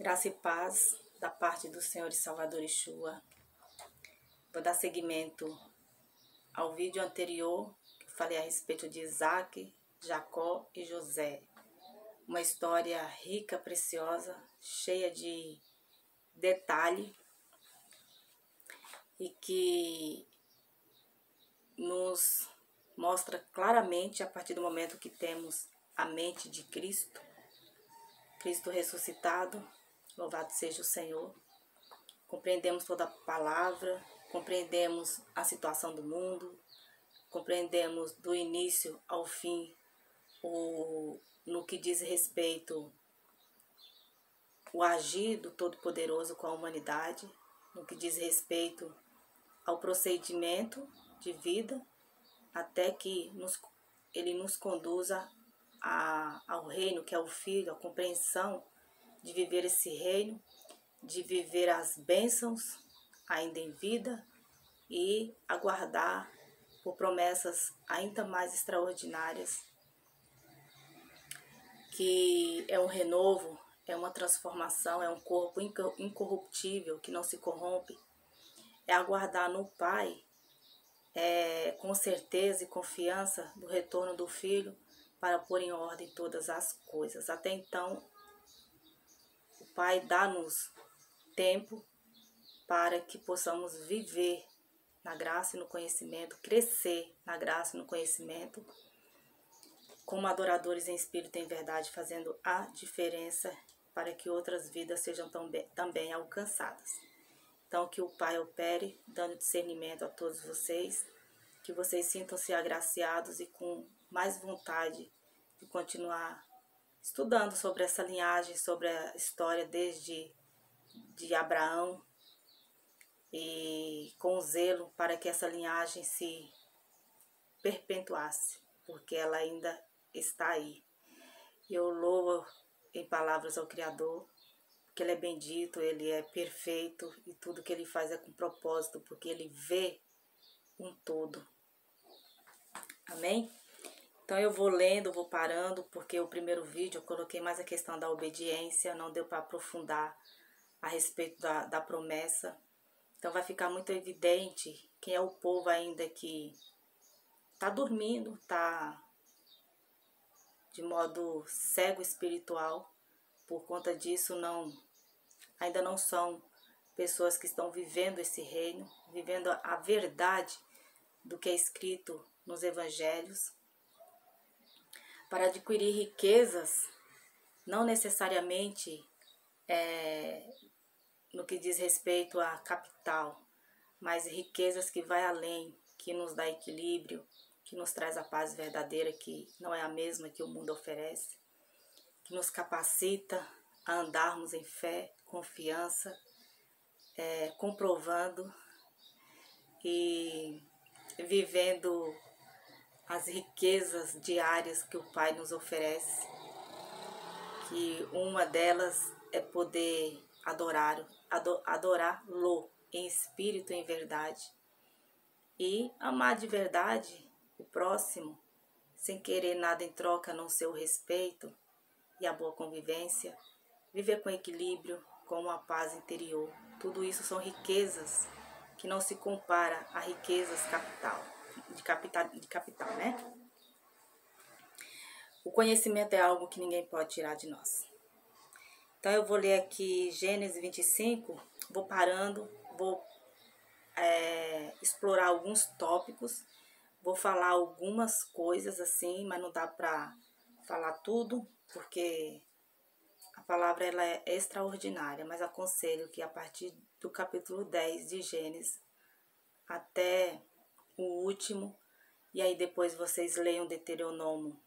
Graça e paz da parte do Senhor e Salvador Yeshua. Vou dar seguimento ao vídeo anterior que falei a respeito de Isaac, Jacó e José. Uma história rica, preciosa, cheia de detalhe e que nos mostra claramente, a partir do momento que temos a mente de Cristo, Cristo ressuscitado, louvado seja o Senhor. Compreendemos toda a palavra, compreendemos a situação do mundo, compreendemos do início ao fim no que diz respeito o agir do Todo-Poderoso com a humanidade, no que diz respeito ao procedimento de vida, até que ele nos conduza ao reino, que é o Filho, a compreensão de viver esse reino, de viver as bênçãos ainda em vida e aguardar por promessas ainda mais extraordinárias, que é um renovo, é uma transformação, é um corpo incorruptível que não se corrompe. É aguardar no Pai, com certeza e confiança do retorno do Filho para pôr em ordem todas as coisas. Até então, o Pai dá-nos tempo para que possamos viver na graça e no conhecimento, crescer na graça e no conhecimento, como adoradores em espírito e em verdade, fazendo a diferença para que outras vidas sejam também alcançadas. Então, que o Pai opere, dando discernimento a todos vocês, que vocês sintam-se agraciados e com mais vontade de continuar estudando sobre essa linhagem, sobre a história desde de Abraão, e com zelo para que essa linhagem se perpetuasse, porque ela ainda está aí. Eu louvo em palavras ao Criador, porque Ele é bendito, Ele é perfeito e tudo que Ele faz é com propósito, porque Ele vê um todo. Amém? Então eu vou lendo, vou parando, porque o primeiro vídeo eu coloquei mais a questão da obediência, não deu para aprofundar a respeito da promessa. Então vai ficar muito evidente quem é o povo ainda que está dormindo, está de modo cego espiritual. Por conta disso, ainda não são pessoas que estão vivendo esse reino, vivendo a verdade do que é escrito nos evangelhos. Para adquirir riquezas, não necessariamente no que diz respeito à capital, mas riquezas que vai além, que nos dá equilíbrio, que nos traz a paz verdadeira, que não é a mesma que o mundo oferece, que nos capacita a andarmos em fé, confiança, comprovando e vivendo as riquezas diárias que o Pai nos oferece, que uma delas é poder adorá-lo em espírito e em verdade, e amar de verdade o próximo, sem querer nada em troca a não ser o respeito e a boa convivência, viver com equilíbrio, com uma paz interior. Tudo isso são riquezas que não se compara a riquezas de capital, né? O conhecimento é algo que ninguém pode tirar de nós. Então eu vou ler aqui Gênesis 25, vou parando, vou explorar alguns tópicos, vou falar algumas coisas assim, mas não dá para falar tudo, porque a palavra ela é extraordinária, mas aconselho que a partir do capítulo 10 de Gênesis até o último, e aí depois vocês leiam Deuteronômio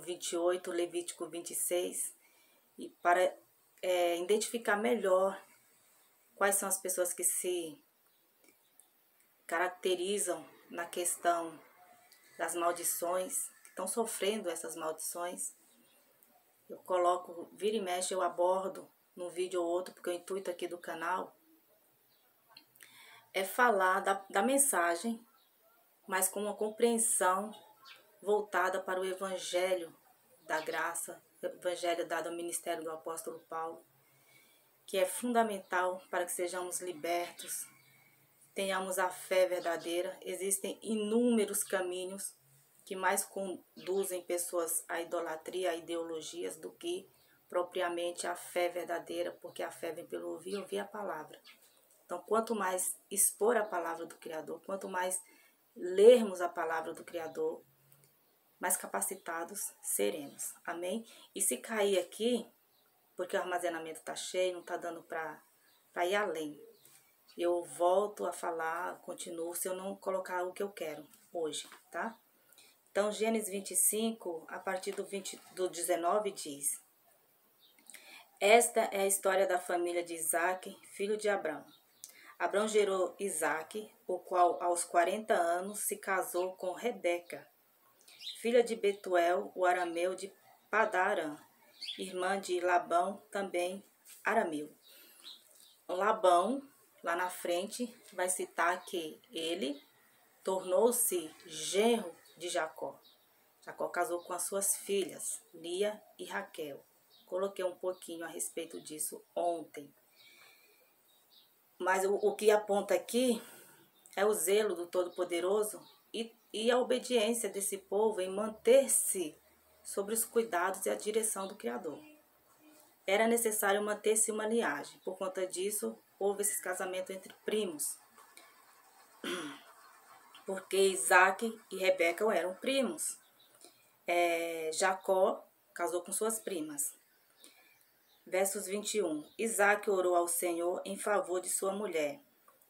28, Levítico 26, e para identificar melhor quais são as pessoas que se caracterizam na questão das maldições, que estão sofrendo essas maldições. Eu coloco, vira e mexe, eu abordo num vídeo ou outro, porque o intuito aqui do canal é falar da mensagem, mas com uma compreensão voltada para o Evangelho da graça, evangelho dado ao ministério do apóstolo Paulo, que é fundamental para que sejamos libertos, tenhamos a fé verdadeira. Existem inúmeros caminhos que mais conduzem pessoas à idolatria, a ideologias, do que propriamente a fé verdadeira, porque a fé vem pelo ouvir, ouvir a palavra. Então, quanto mais expor a palavra do Criador, quanto mais lermos a palavra do Criador, mais capacitados seremos. Amém? E se cair aqui, porque o armazenamento está cheio, não está dando para ir além, eu volto a falar, continuo, se eu não colocar o que eu quero hoje, tá? Então, Gênesis 25, a partir do 19, diz: Esta é a história da família de Isaque, filho de Abrão. Abrão gerou Isaque, o qual aos 40 anos se casou com Rebeca, filha de Betuel, o arameu de Padarã, irmã de Labão, também arameu. Labão, lá na frente, vai citar que ele tornou-se genro de Jacó. Jacó casou com as suas filhas, Lia e Raquel. Coloquei um pouquinho a respeito disso ontem. Mas o que aponta aqui é o zelo do Todo-Poderoso e a obediência desse povo em manter-se sobre os cuidados e a direção do Criador. Era necessário manter-se uma linhagem. Por conta disso, houve esse casamento entre primos. Porque Isaque e Rebeca eram primos. Jacó casou com suas primas. Versos 21. Isaque orou ao Senhor em favor de sua mulher,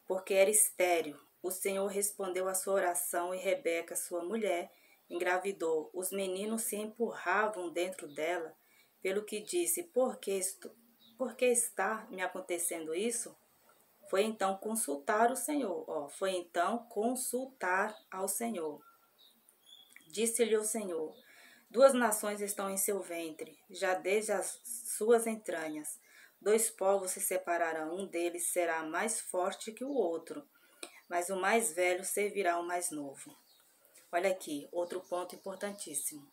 porque era estéril. O Senhor respondeu à sua oração e Rebeca, sua mulher, engravidou. Os meninos se empurravam dentro dela, pelo que disse: Por que está me acontecendo isso? Foi então consultar o Senhor. Foi então consultar ao Senhor. Disse-lhe o Senhor: 2 nações estão em seu ventre, já desde as suas entranhas. 2 povos se separarão, um deles será mais forte que o outro, mas o mais velho servirá ao mais novo. Olha aqui, outro ponto importantíssimo.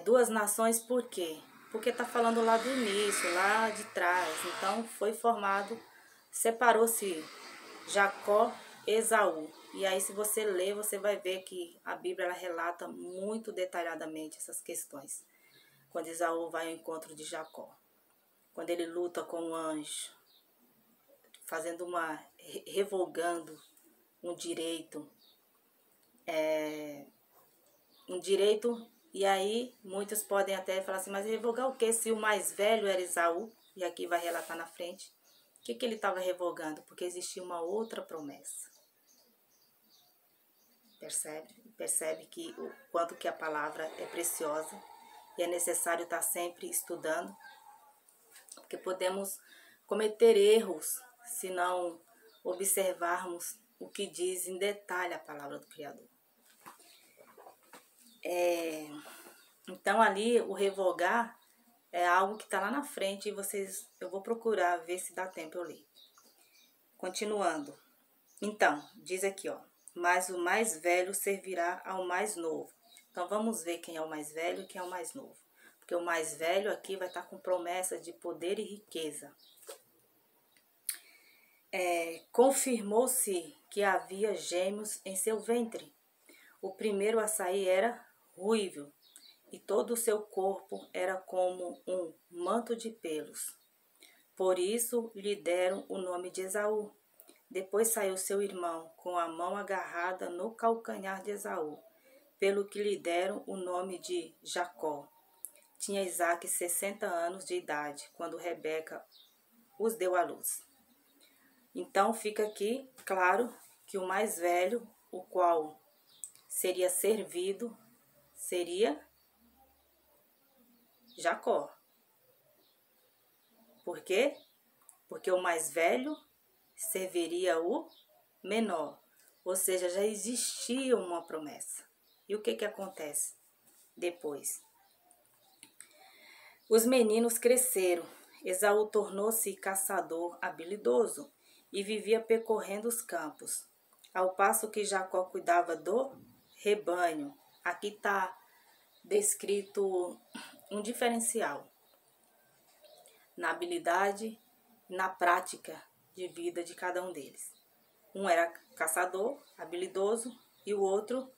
2 nações, por quê? Porque está falando lá do início, lá de trás. Então, foi formado, separou-se Jacó e Esaú. E aí, se você ler, você vai ver que a Bíblia ela relata muito detalhadamente essas questões. Quando Esaú vai ao encontro de Jacó. Quando ele luta com o anjo, revogando um direito. E aí, muitos podem até falar assim, mas revogar o quê? Se o mais velho era Esaú, e aqui vai relatar na frente, o que ele estava revogando? Porque existia uma outra promessa. Percebe que o quanto que a palavra é preciosa e é necessário estar sempre estudando, porque podemos cometer erros se não observarmos o que diz em detalhe a palavra do Criador. Então ali o revogar é algo que está lá na frente e eu vou procurar ver se dá tempo eu ler. Continuando. Então, diz aqui, mas o mais velho servirá ao mais novo. Então, vamos ver quem é o mais velho e quem é o mais novo. Porque o mais velho aqui vai estar com promessa de poder e riqueza. Confirmou-se que havia gêmeos em seu ventre. O primeiro a sair era ruivo, e todo o seu corpo era como um manto de pelos. Por isso lhe deram o nome de Esaú. Depois saiu seu irmão, com a mão agarrada no calcanhar de Esaú, pelo que lhe deram o nome de Jacó. Tinha Isaque 60 anos de idade, quando Rebeca os deu à luz. Então fica aqui claro que o mais velho, o qual seria servido, seria Jacó. Por quê? Porque o mais velho serviria o menor. Ou seja, já existia uma promessa. E o que acontece depois? Os meninos cresceram. Esaú tornou-se caçador habilidoso e vivia percorrendo os campos, ao passo que Jacó cuidava do rebanho. Aqui está descrito um diferencial na habilidade e na prática de vida de cada um deles. Um era caçador, habilidoso, e o outro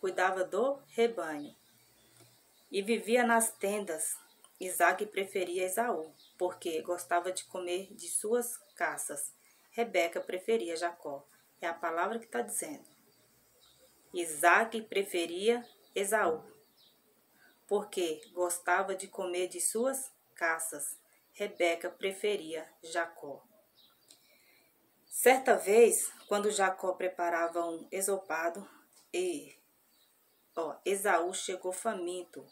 cuidava do rebanho. E vivia nas tendas. Isaque preferia Esaú, porque gostava de comer de suas caças. Rebeca preferia Jacó. É a palavra que está dizendo. Isaque preferia Esaú, porque gostava de comer de suas caças. Rebeca preferia Jacó. Certa vez, quando Jacó preparava um ensopado, Esaú chegou faminto,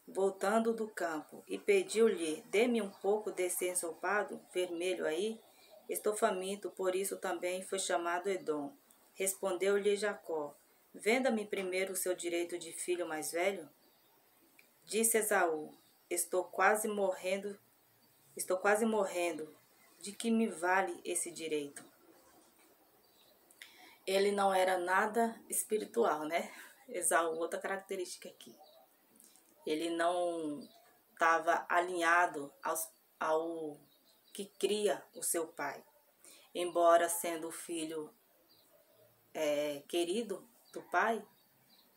voltando do campo, e pediu-lhe: dê-me um pouco desse ensopado vermelho aí. Estou faminto, por isso também foi chamado Edom. Respondeu-lhe Jacó: venda-me primeiro o seu direito de filho mais velho. Disse Esaú: estou quase morrendo. De que me vale esse direito? Ele não era nada espiritual, né? Esaú, outra característica aqui. Ele não estava alinhado ao que cria o seu pai. Embora sendo o filho querido do pai,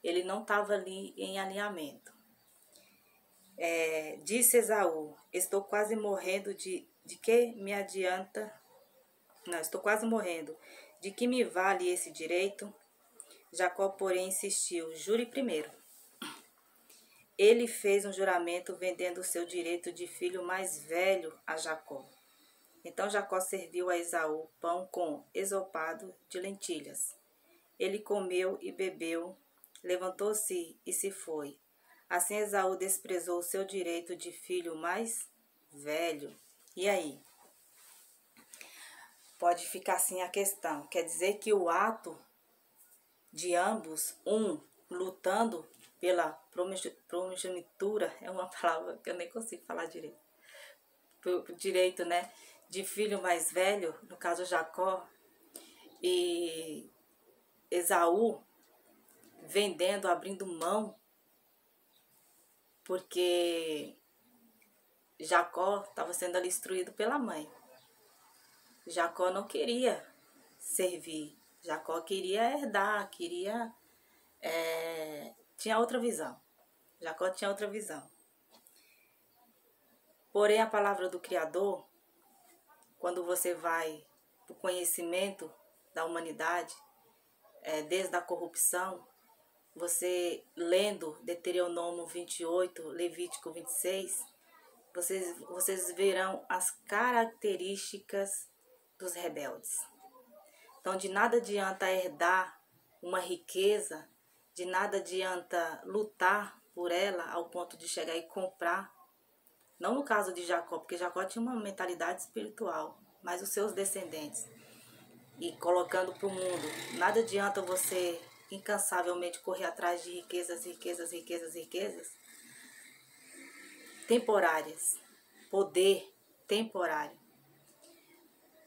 ele não estava ali em alinhamento. Disse Esaú: estou quase morrendo, de que me adianta? Não, estou quase morrendo. De que me vale esse direito? Jacó, porém, insistiu: jure primeiro. Ele fez um juramento vendendo o seu direito de filho mais velho a Jacó. Então Jacó serviu a Esaú pão com ensopado de lentilhas. Ele comeu e bebeu, levantou-se e se foi. Assim Esaú desprezou o seu direito de filho mais velho. E aí? Pode ficar assim a questão. Quer dizer que o ato de ambos, um lutando pela primogenitura, é uma palavra que eu nem consigo falar direito. Direito, né? De filho mais velho, no caso Jacó, e Esaú vendendo, abrindo mão, porque Jacó estava sendo ali instruído pela mãe. Jacó não queria servir, Jacó queria herdar, tinha outra visão. Jacó tinha outra visão. Porém, a palavra do Criador, quando você vai para o conhecimento da humanidade, desde a corrupção, você lendo Deuteronômio 28, Levítico 26, vocês verão as características dos rebeldes. Então, de nada adianta herdar uma riqueza, de nada adianta lutar por ela ao ponto de chegar e comprar. Não no caso de Jacó, porque Jacó tinha uma mentalidade espiritual, mas os seus descendentes. E colocando para o mundo, nada adianta você incansavelmente correr atrás de riquezas temporárias, poder temporário.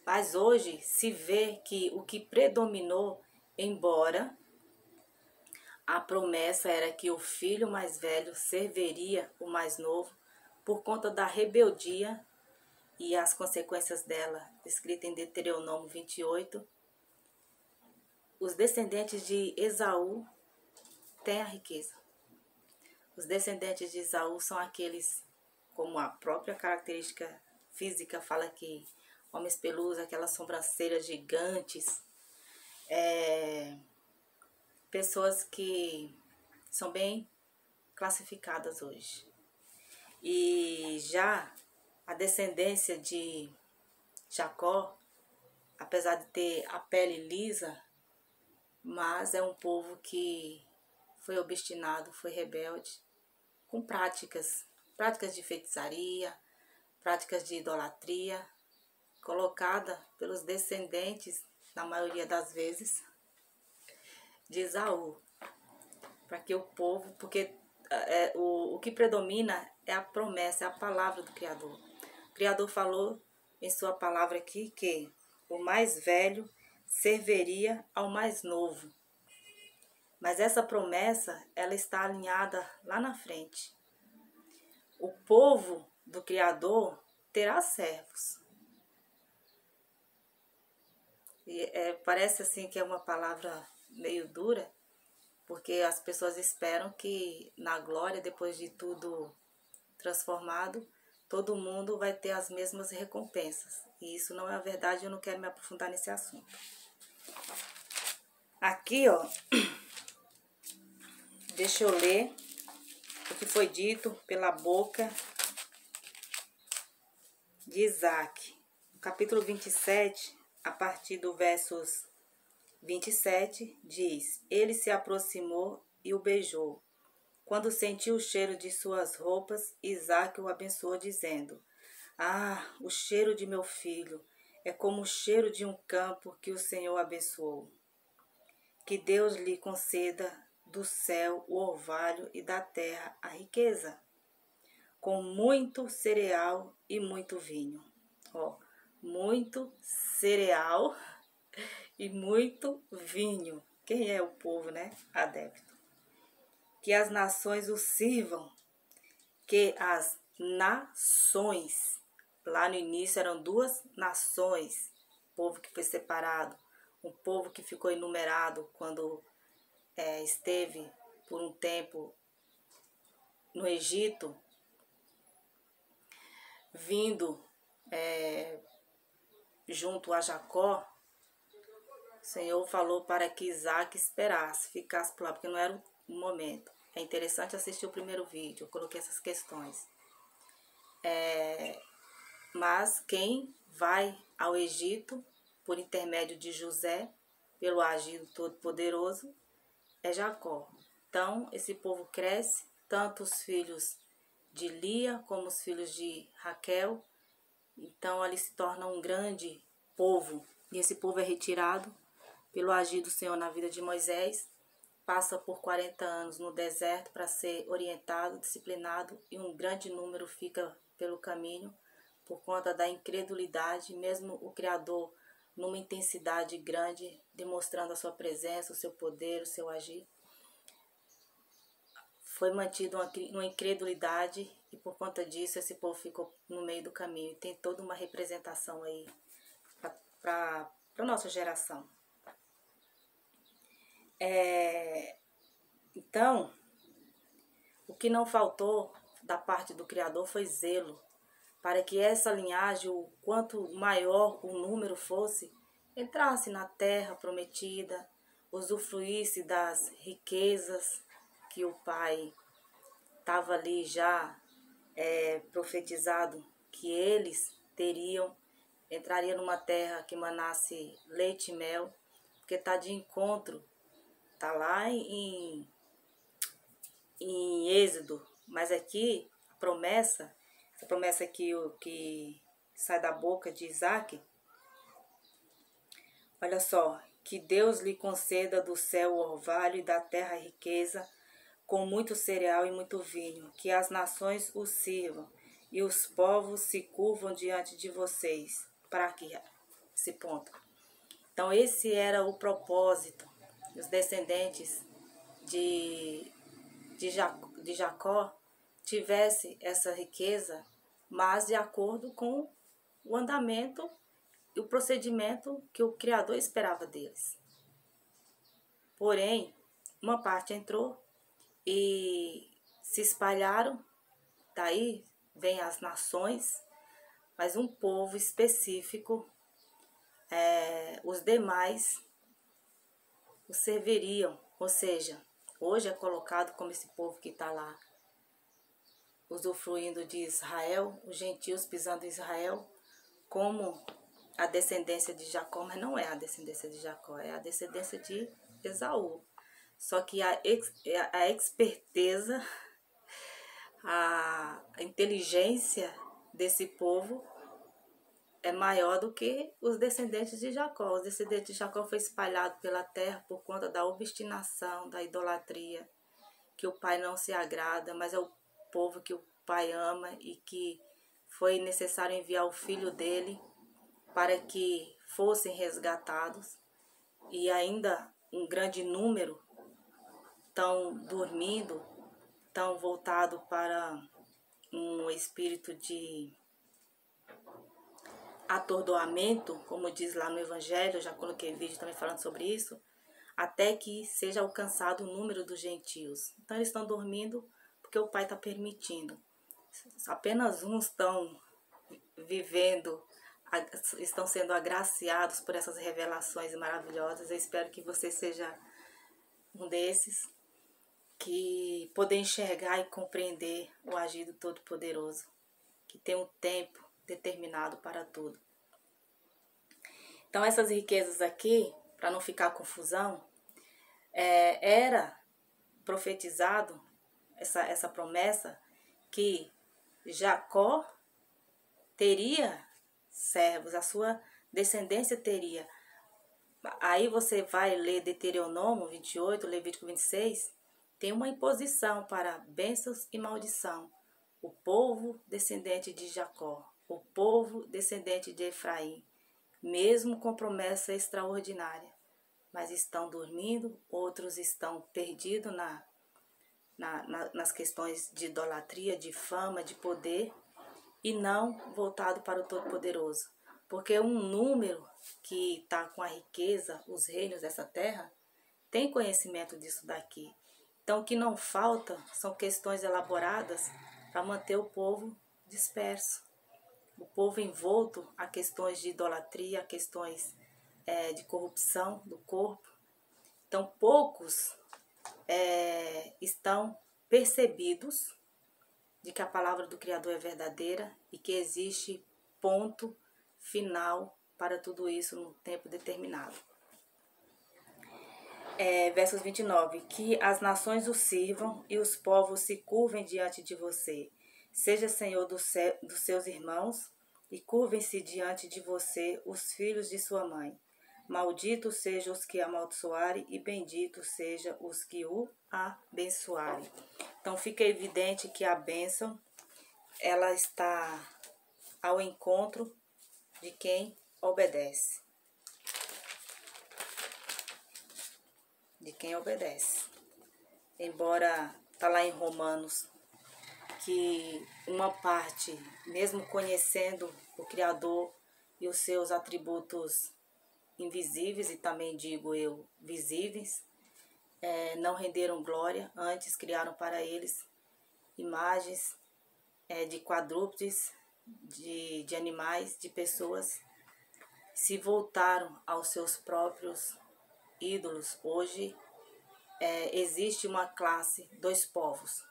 Mas hoje se vê que o que predominou, embora a promessa era que o filho mais velho serviria o mais novo, por conta da rebeldia e as consequências dela, descrita em Deuteronômio 28, os descendentes de Esaú têm a riqueza. Os descendentes de Esaú são aqueles, como a própria característica física fala aqui, homens peludos, aquelas sobrancelhas gigantes, pessoas que são bem classificadas hoje. E já a descendência de Jacó, apesar de ter a pele lisa, mas é um povo que foi obstinado, foi rebelde, com práticas de feitiçaria, práticas de idolatria, colocada pelos descendentes, na maioria das vezes, de Esaú, para que o povo, porque o que predomina é a promessa, é a palavra do Criador. O Criador falou em sua palavra aqui que o mais velho serviria ao mais novo. Mas essa promessa, ela está alinhada lá na frente. O povo do Criador terá servos. E parece assim que é uma palavra meio dura, porque as pessoas esperam que na glória, depois de tudo transformado, todo mundo vai ter as mesmas recompensas. E isso não é a verdade, eu não quero me aprofundar nesse assunto. Aqui, ó, deixa eu ler o que foi dito pela boca de Isaac. No capítulo 27, a partir do versos 27, diz: Ele se aproximou e o beijou. Quando sentiu o cheiro de suas roupas, Isaac o abençoou, dizendo: Ah, o cheiro de meu filho é como o cheiro de um campo que o Senhor abençoou. Que Deus lhe conceda do céu o orvalho e da terra a riqueza, com muito cereal e muito vinho. Ó, muito cereal e muito vinho. Quem é o povo, né? Adepto. Que as nações o sirvam, que as nações, lá no início eram duas nações, povo que foi separado, um povo que ficou enumerado quando esteve por um tempo no Egito, vindo junto a Jacó. O Senhor falou para que Isaac esperasse, ficasse por lá, porque não era o momento. É interessante assistir o primeiro vídeo, eu coloquei essas questões. Mas quem vai ao Egito, por intermédio de José, pelo agir todo-poderoso, é Jacó. Então, esse povo cresce, tanto os filhos de Lia como os filhos de Raquel. Então, ali se torna um grande povo. E esse povo é retirado pelo agir do Senhor na vida de Moisés. Passa por 40 anos no deserto para ser orientado, disciplinado, e um grande número fica pelo caminho por conta da incredulidade, mesmo o Criador numa intensidade grande, demonstrando a sua presença, o seu poder, o seu agir. Foi mantido uma incredulidade e por conta disso esse povo ficou no meio do caminho. E tem toda uma representação aí para a nossa geração. Então, o que não faltou da parte do Criador foi zelo, para que essa linhagem, o quanto maior o número fosse, entrasse na terra prometida, usufruísse das riquezas que o Pai estava ali já profetizado que eles teriam, entraria numa terra que manasse leite e mel, porque está de encontro, está lá em Êxodo, mas aqui a promessa, essa promessa que sai da boca de Isaac, olha só: que Deus lhe conceda do céu o orvalho e da terra a riqueza, com muito cereal e muito vinho, que as nações o sirvam e os povos se curvam diante de vocês. Para aqui, esse ponto. Então esse era o propósito. Os descendentes de Jacó tivesse essa riqueza, mas de acordo com o andamento e o procedimento que o Criador esperava deles. Porém, uma parte entrou e se espalharam, daí vem as nações, mas um povo específico, os demais o serviriam, ou seja, hoje é colocado como esse povo que está lá, usufruindo de Israel, os gentios pisando em Israel, como a descendência de Jacó, mas não é a descendência de Jacó, é a descendência de Esaú. Só que a esperteza, a inteligência desse povo é maior do que os descendentes de Jacó. Os descendentes de Jacó foi espalhado pela terra por conta da obstinação, da idolatria, que o pai não se agrada, mas é o povo que o pai ama e que foi necessário enviar o filho dele para que fossem resgatados. E ainda um grande número estão dormindo, estão voltados para um espírito de atordoamento, como diz lá no Evangelho, eu já coloquei vídeo também falando sobre isso, até que seja alcançado o número dos gentios. Então eles estão dormindo porque o Pai está permitindo. Apenas uns estão vivendo, estão sendo agraciados por essas revelações maravilhosas. Eu espero que você seja um desses, que poder enxergar e compreender o agir do Todo-Poderoso, que tem um tempo determinado para tudo. Então essas riquezas aqui, para não ficar confusão, era profetizado essa promessa que Jacó teria servos, a sua descendência teria. Aí você vai ler Deuteronômio 28, Levítico 26, tem uma imposição para bênçãos e maldição. O povo descendente de Jacó, o povo descendente de Efraim, mesmo com promessa extraordinária, mas estão dormindo, outros estão perdidos nas questões de idolatria, de fama, de poder, e não voltado para o Todo-Poderoso. Porque um número que está com a riqueza, os reinos dessa terra, tem conhecimento disso daqui. Então o que não falta são questões elaboradas para manter o povo disperso. O povo envolto a questões de idolatria, a questões de corrupção do corpo. Então poucos estão percebidos de que a palavra do Criador é verdadeira e que existe ponto final para tudo isso no tempo determinado. Versos 29. Que as nações o sirvam e os povos se curvem diante de você. Seja Senhor dos seus irmãos e curvem-se diante de você os filhos de sua mãe. Malditos sejam os que amaldiçoarem e benditos sejam os que o abençoarem. Então fica evidente que a bênção, ela está ao encontro de quem obedece. De quem obedece. Embora está lá em Romanos que uma parte, mesmo conhecendo o Criador e os seus atributos invisíveis, e também digo eu, visíveis, não renderam glória, antes criaram para eles imagens de quadrúpedes, de animais, de pessoas, se voltaram aos seus próprios ídolos. Hoje existe uma classe, dois povos,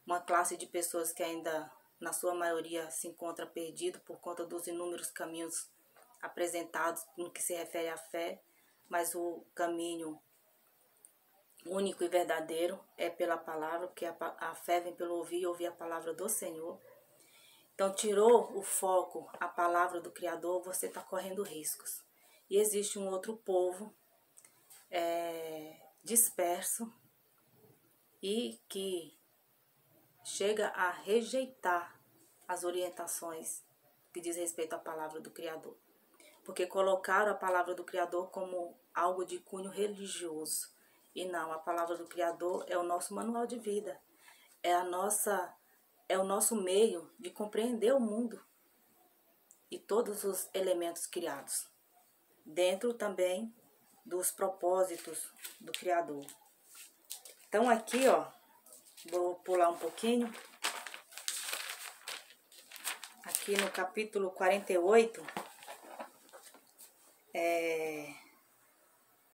uma classe de pessoas que ainda, na sua maioria, se encontra perdido por conta dos inúmeros caminhos apresentados no que se refere à fé, mas o caminho único e verdadeiro é pela palavra, porque a fé vem pelo ouvir e ouvir a palavra do Senhor. Então, tirou o foco, a palavra do Criador, você está correndo riscos. E existe um outro povo disperso e que chega a rejeitar as orientações que diz respeito à palavra do Criador. Porque colocaram a palavra do Criador como algo de cunho religioso. E não, a palavra do Criador é o nosso manual de vida. É o nosso meio de compreender o mundo e todos os elementos criados. Dentro também dos propósitos do Criador. Então aqui, ó, vou pular um pouquinho. Aqui no capítulo 48,